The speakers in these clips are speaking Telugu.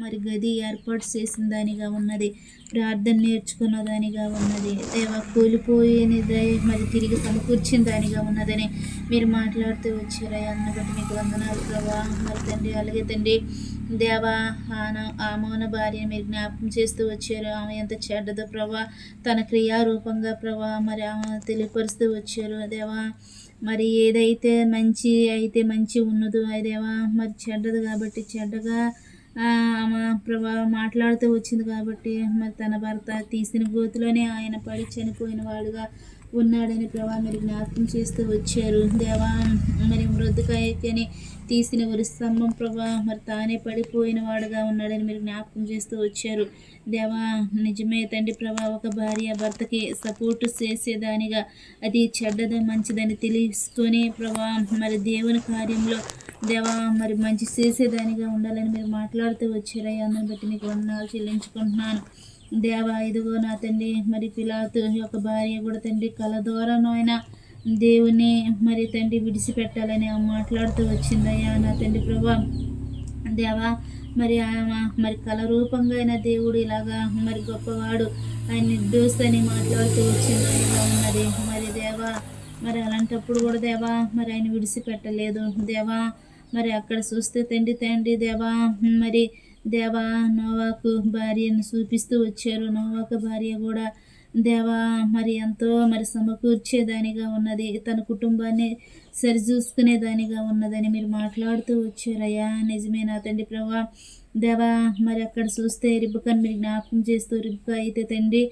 మరి గది ఏర్పాటు చేసిన దానిగా ఉన్నది. ప్రార్థన నేర్చుకున్న దానిగా ఉన్నది. దేవా కూలిపోయినది మరి తిరిగి సమకూర్చిన దానిగా ఉన్నదని మీరు మాట్లాడుతూ వచ్చారయ్యా. అందుని బట్టి మీకు వందనాలు ప్రభా. మరి తండ్రి అలాగే తండ్రి దేవా ఆమోన భార్యని మీరు జ్ఞాపకం చేస్తూ వచ్చారు. ఆమె ఎంత చెడ్డదో ప్రభా, తన క్రియారూపంగా ప్రభా మరి ఆమె తెలియపరుస్తూ వచ్చారు దేవా. మరి ఏదైతే మంచి ఉన్నదో దేవా, మరి చెడ్డది కాబట్టి చెడ్డగా ఆమె ప్రభా మాట్లాడుతూ వచ్చింది కాబట్టి మరి తన భర్త తీసిన గోతిలోనే ఆయన పడి చనిపోయిన వాడుగా ఉన్నాడని ప్రభా మీరు జ్ఞాపకం చేస్తూ వచ్చారు దేవా. మరి మృదుకాయని తీసిన ఉరి స్తంభం ప్రభా మరి తానే పడిపోయిన వాడుగా ఉన్నాడని మీరు జ్ఞాపకం చేస్తూ వచ్చారు దేవా. నిజమే తండ్రి ప్రభా, ఒక భార్య భర్తకి సపోర్టు చేసేదానిగా అది చెడ్డదో మంచిదని తెలుసుకొని ప్రభా మరి దేవుని కార్యంలో దేవా మరి మంచి చేసేదానిగా ఉండాలని మీరు మాట్లాడుతూ వచ్చారయ్యా. అందుని బట్టి మీకు వందనాలు చెల్లించుకుంటున్నాను దేవా. ఇదిగో నా తండ్రి మరి పిలాతు యొక్క భార్య కూడా తండ్రి కళ ద్వారానైనా దేవుని మరి తండ్రి విడిచిపెట్టాలని మాట్లాడుతూ వచ్చిందయ్యా నా తండ్రి ప్రభా దేవా. మరి ఆమె మరి కళ రూపంగా అయిన దేవుడు ఇలాగా మరి గొప్పవాడు ఆయన నిర్దోషి అని మాట్లాడుతూ వచ్చిందనిగా ఉన్నది మరి దేవా. మరి అలాంటప్పుడు కూడా దేవా మరి ఆయన విడిచిపెట్టలేదు దేవా. మరి అక్కడ చూస్తే తండ్రి దేవా మరి దేవా నోవాకు భార్యను చూపిస్తూ వచ్చారు. నోవాకు భార్య కూడా దేవా మరి ఎంతో మరి సమకూర్చేదానిగా ఉన్నది, తన కుటుంబాన్ని సరిచూసుకునేదానిగా ఉన్నదని మీరు మాట్లాడుతూ వచ్చారయ్యా. నిజమే నా తండ్రి ప్రభా దేవా. మరి అక్కడ చూస్తే రిబ్బకని మీరు జ్ఞాపకం చేస్తూ రిబ్బక అయితే తండ్రి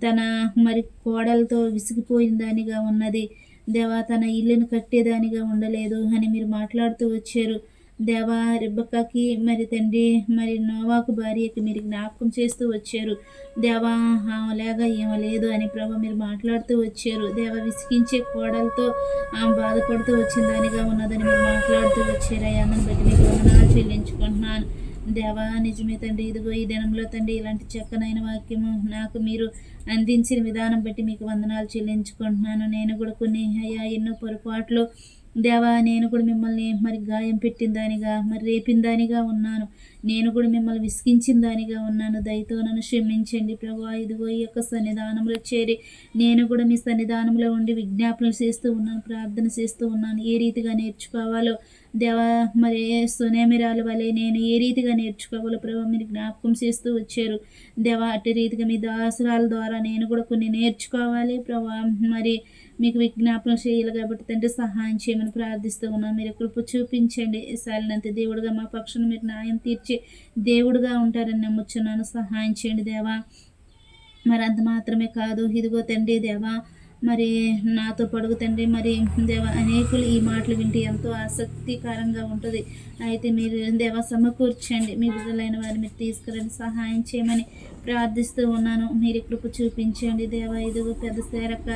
తన మరి కోడలతో విసిగిపోయిన దానిగా ఉన్నది దేవా, తన ఇల్లును కట్టేదానిగా ఉండలేదు అని మీరు మాట్లాడుతూ వచ్చారు దేవా. రిబ్బకకి మరి తండ్రి మరి నోవాకు భార్యకి మీరు జ్ఞాపకం చేస్తూ వచ్చారు దేవా. ఆమెలాగా ఏమో లేదు అని ప్రభా మీరు మాట్లాడుతూ వచ్చారు దేవా. విసిగించే కోడలతో ఆమె బాధపడుతూ వచ్చిన దానిగా ఉన్నదని మీరు మాట్లాడుతూ వచ్చారయ్యా. అందుని బట్టి మీకు వందనాలు చెల్లించుకుంటున్నాను దేవా. నిజమే తండ్రి, ఇదిగో ఈ దినంలో తండ్రి ఇలాంటి చక్కనైన వాక్యము నాకు మీరు అందించిన విధానం బట్టి మీకు వందనాలు చెల్లించుకుంటున్నాను. నేను కూడా కొన్ని అయ్యా ఎన్నో పొరపాట్లు దేవా, నేను కూడా మిమ్మల్ని మరి గాయం పెట్టిన దానిగా మరి రేపిన దానిగా ఉన్నాను. నేను కూడా మిమ్మల్ని విసిగించిన దానిగా ఉన్నాను. దయతో నన్ను క్షమించండి ప్రభా. ఇదిగో ఈ యొక్క సన్నిధానంలో చేరి నేను కూడా మీ సన్నిధానంలో ఉండి విజ్ఞాపనలు చేస్తూ ఉన్నాను, ప్రార్థన చేస్తూ ఉన్నాను. ఏ రీతిగా నేర్చుకోవాలో దేవా మరి సునేమిరాల వలె నేను ఏ రీతిగా నేర్చుకోవాలో ప్రభా మీరు జ్ఞాపకం చేస్తూ వచ్చారు దేవా. అట్టి రీతిగా మీ దాసరాల ద్వారా నేను కూడా కొన్ని నేర్చుకోవాలి ప్రభా. మరి మీకు విజ్ఞాపన చేయాలి కాబట్టి తండ్రి సహాయం చేయమని ప్రార్థిస్తూ ఉన్నాను. మీరు కృప చూపించండి. సాలినంత దేవుడుగా మా పక్షాన మీరు న్యాయం తీర్చి దేవుడుగా ఉంటారని నమ్ముచున్నాను. సహాయం చేయండి దేవా. మరి అంత మాత్రమే కాదు, ఇదిగో తండ్రి దేవా మరి నాతో పడుగు తండ్రి మరి దేవా అనేకులు ఈ మాటలు వింటే ఎంతో ఆసక్తికరంగా ఉంటుంది. అయితే మీరు దేవా సమకూర్చండి, మీ బిడ్డలైన వారిని మీరు తీసుకురండి, సహాయం చేయమని ప్రార్థిస్తూ ఉన్నాను. మీరు కృప చూపించండి దేవా. ఇదిగో పెద్ద సేరక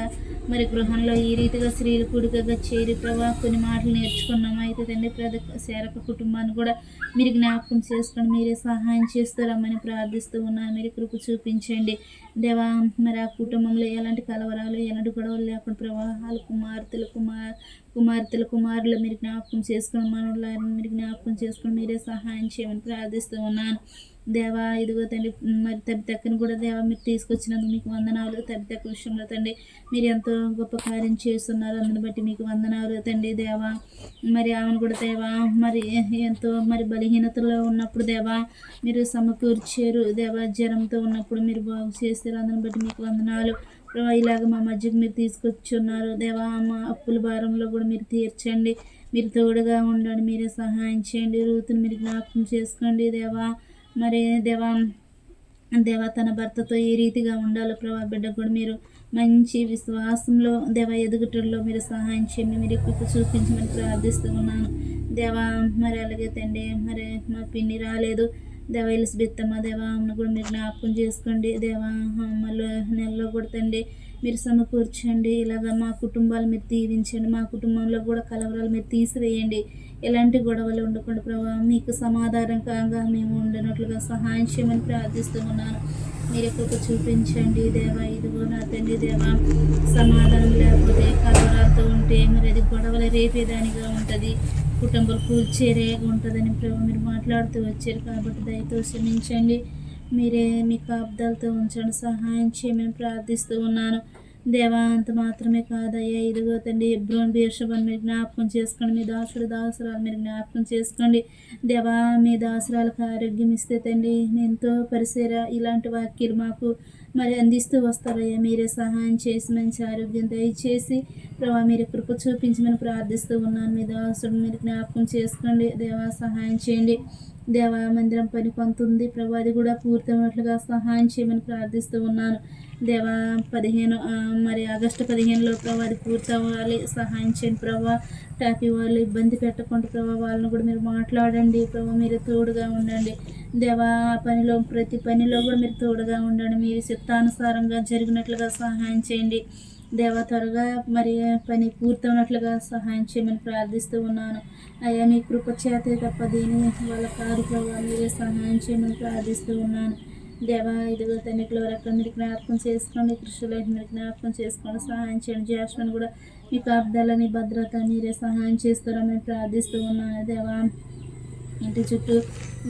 మరి గృహంలో ఈ రీతిగా స్త్రీలు కూడికగా చేరి ప్రభా కొన్ని మాటలు నేర్చుకున్నాము. అయితే తండ్రి పెద్ద సేరక కుటుంబాన్ని కూడా మీరు జ్ఞాపకం చేసుకొని మీరే సహాయం చేస్తూ రమ్మని ప్రార్థిస్తూ ఉన్నాను. మీరు కృప చూపించండి దేవా. మరి ఆ కుటుంబంలో ఎలాంటి కలవరాలు ఎలాంటి గొడవలు లేకుండా ప్రవాహాలు కుమారులు మీరు జ్ఞాపకం చేసుకుని మనల్ని మీరు జ్ఞాపకం చేసుకుని మీరే సహాయం చేయమని ప్రార్థిస్తూ ఉన్నాను దేవా. ఇదిగో తండ్రి మరి తక్కని కూడా దేవా మీరు తీసుకొచ్చినందుకు మీకు వందనాలు. తక్క విషయంలో తండ్రి మీరు ఎంతో గొప్ప కార్యం చేస్తున్నారు, అందుని బట్టి మీకు వందనాలు తండ్రి దేవా. మరి ఆమెను కూడా దేవా మరి ఎంతో మరి బలహీనతలో ఉన్నప్పుడు దేవా మీరు సమకూర్చారు దేవా. జ్వరంతో ఉన్నప్పుడు మీరు బాగు చేస్తారు, అందుని బట్టి మీకు వందనాలు ప్రభా. ఇలాగ మా మధ్యకు మీరు తీసుకొచ్చున్నారు దేవా. మా అప్పుల భారంలో కూడా మీరు తీర్చండి, మీరు తోడుగా ఉండండి, మీరే సహాయం చేయండి. రూతుని మీరు జ్ఞాపకం చేసుకోండి దేవా. మరి దేవా తన భర్తతో ఏ రీతిగా ఉండాలో ప్రభా బిడ్డ కూడా మీరు మంచి విశ్వాసంలో దేవా ఎదుగుటల్లో మీరు సహాయం చేయండి, మీరు కృప చూపించమని ప్రార్థిస్తూ ఉన్నాను దేవా. మరి అలాగే తండ్రి మరి మా పిన్ని రాలేదు దేవా, ఎలిజబెత్ అమ్మ దేవా అమ్మను కూడా మీరు జ్ఞాపకం చేసుకోండి దేవా. మళ్ళీ నెలలో కూడా తండ్రి మీరు సమకూర్చండి. ఇలాగ మా కుటుంబాలు మీరు దీవించండి. మా కుటుంబంలో కూడా కలవరాలు మీరు తీసివేయండి. ఎలాంటి గొడవలు ఉండకుండా ప్రభావ మీకు సమాధానకరంగా మేము ఉండనట్లుగా సహాయం చేయమని ప్రార్థిస్తూ ఉన్నాను. మీరు కృప చూపించండి దేవా. ఇదిగో నా తండ్రి దేవా, సమాధానం లేకపోతే కలవరాలతో ఉంటే మరి అది గొడవలు రేపేదానిగా ఉంటుంది, కుటుంబాలు కూల్చేరేగా ఉంటుందని ప్రభు మీరు మాట్లాడుతూ వచ్చారు. కాబట్టి దయతో క్షమించండి. మీరే మీ కాపుదలతో ఉంచండి, సహాయం చేయమని ప్రార్థిస్తూ ఉన్నాను దేవా. అంత మాత్రమే కాదయ్యా, ఇదిగో తండ్రి హెబ్రోన్ బేర్షెబాను మీరు జ్ఞాపకం చేసుకోండి. మీ దాసురాలు మీరు జ్ఞాపకం చేసుకోండి దేవా. మీ దాసురాలకు ఆరోగ్యం ఇస్తే తండ్రి ఎంతో పరిసర ఇలాంటి వాక్యాలు మాకు మరి అందిస్తూ వస్తారయ్యా. మీరే సహాయం చేసి మంచి ఆరోగ్యం దయచేసి ప్రభా మీరు కృప చూపించమని ప్రార్థిస్తూ ఉన్నాను. మీ దాసుడు మీరు జ్ఞాపకం చేసుకోండి దేవా, సహాయం చేయండి దేవా. మందిరం పని కొంత ఉంది ప్రభా, అది కూడా పూర్తయినట్లుగా సహాయం చేయమని ప్రార్థిస్తూ ఉన్నాను దేవా. 15 మరి ఆగస్టు 15లో ప్రభా అది పూర్తవ్వాలి, సహాయం చేయండి ప్రభా. టాపీ వాళ్ళు ఇబ్బంది పెట్టకుండా ప్రభా వాళ్ళని కూడా మీరు మాట్లాడండి ప్రభా. మీరు తోడుగా ఉండండి దేవా. ఆ పనిలో ప్రతి పనిలో కూడా మీరు తోడుగా ఉండండి. మీరు చిత్తానుసారంగా జరిగినట్లుగా సహాయం చేయండి దేవా. త్వరగా మరి పని పూర్తవునట్లుగా సహాయం చేయమని ప్రార్థిస్తూ ఉన్నాను అయ్యా. మీ కృప చేతే తప్ప దేని వాళ్ళ కారు ప్రభావ మీరే సహాయం చేయమని ప్రార్థిస్తూ ఉన్నాను దేవా. ఇదిగో తండ్రిలో రక్కడ మీరు జ్ఞాపకం చేసుకోండి, కృషిలో మీరు జ్ఞాపకం చేసుకోండి, సహాయం చేయండి. జాస్మిన్ కూడా మీ కాపుదలని భద్రత మీరే సహాయం చేస్తారని ప్రార్థిస్తూ ఉన్నాను దేవా. ఇంటి చుట్టూ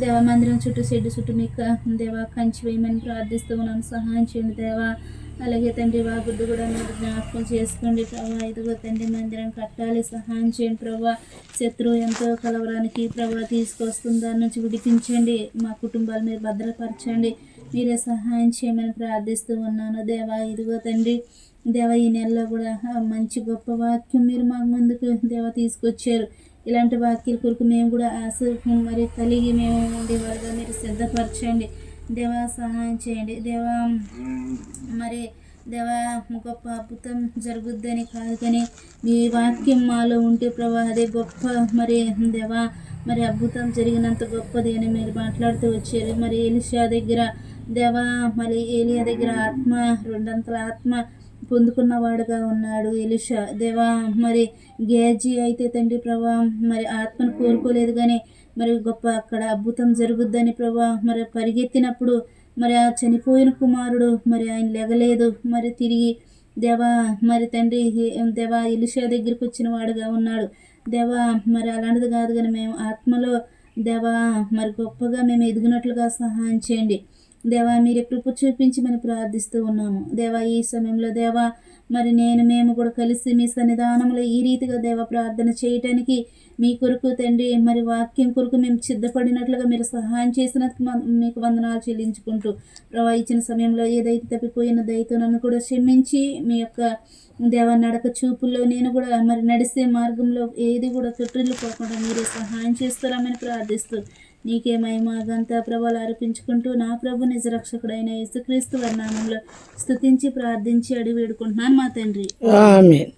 దేవా, మందిరం చుట్టూ షెడ్డు చుట్టూ మీకు దేవా కంచి వేయమని ప్రార్థిస్తూ ఉన్నాను, సహాయం చేయండి దేవా. అలాగే తండ్రి వాగుడ్డు కూడా మీరు జ్ఞాపకం చేసుకోండి ప్రభా. ఇదిగో తండ్రి మందిరం కట్టాలి, సహాయం చేయండి ప్రభా. శత్రువు ఎంతో కలవరానికి ప్రభా తీసుకొస్తుంది, దాని నుంచి విడిపించండి. మా కుటుంబాలు మీరు భద్రపరచండి, మీరే సహాయం చేయమని ప్రార్థిస్తూ ఉన్నాను దేవా. ఇదిగో తండ్రి దేవా, ఈ నెలలో కూడా మంచి గొప్ప వాక్యం మీరు మా ముందుకు దేవా తీసుకొచ్చారు. ఇలాంటి వాక్యాల కొరకు మేము కూడా ఆశ మరి కలిగి మేము ఉండేవారుగా మీరు సిద్ధపరచండి దేవా, సహాయం చేయండి దేవా. మరి దేవా గొప్ప అద్భుతం జరుగుద్దని కాదు కానీ మీ వాక్యం మాలో ఉంటే ప్రభా అదే గొప్ప మరి దేవా. మరి అద్భుతం జరిగినంత గొప్పది అని మీరు మాట్లాడుతూ వచ్చారు. మరి ఎలీషా దగ్గర దేవా, మరి ఏలియా దగ్గర ఆత్మ 2 అంతల ఆత్మ పొందుకున్నవాడుగా ఉన్నాడు ఎలీషా దేవా. మరి గేజీ అయితే తండ్రి ప్రభా మరి ఆత్మను కోరుకోలేదు కానీ మరి గొప్ప అక్కడ అద్భుతం జరుగుద్దని ప్రభా మరి పరిగెత్తినప్పుడు మరి ఆ చనిపోయిన కుమారుడు మరి ఆయన లెగలేదు. మరి తిరిగి దేవా మరి తండ్రి దేవా ఎలీషా దగ్గరికి వచ్చిన వాడుగా ఉన్నాడు దేవా. మరి అలాంటిది కాదు కానీ మేము ఆత్మలో దేవా మరి గొప్పగా మేము ఎదిగినట్లుగా సహాయం చేయండి దేవా. మీరే కృప చూపించి మనం ప్రార్థిస్తూ ఉన్నాము దేవా. ఈ సమయంలో దేవా మరి మేము కూడా కలిసి మీ సన్నిధానంలో ఈ రీతిగా దేవా ప్రార్థన చేయటానికి మీ కొరకు తండ్రి మరి వాక్యం కొరకు మేము సిద్ధపడినట్లుగా మీరు సహాయం చేసినందుకు మీకు వందనాలు చెల్లించుకుంటూ ప్రభా ఇచ్చిన సమయంలో ఏదైతే తప్పిపోయిన దయతో నన్ను కూడా క్షమించి మీ యొక్క దేవా నడక చూపుల్లో నేను కూడా మరి నడిసే మార్గంలో ఏది కూడా తొట్టిల్లు పోకుండా మీరే సహాయం చేస్తారని ప్రార్థిస్తూ నీకే మహిమగంతా ప్రభావాలు అర్పించుకుంటూ నా ప్రభు నిజ రక్షకుడైన యేసుక్రీస్తు వారి నామంలో స్తుతించి ప్రార్థించి అడిగి వేడుకుంటున్నాను మా తండ్రి. ఆమేన్.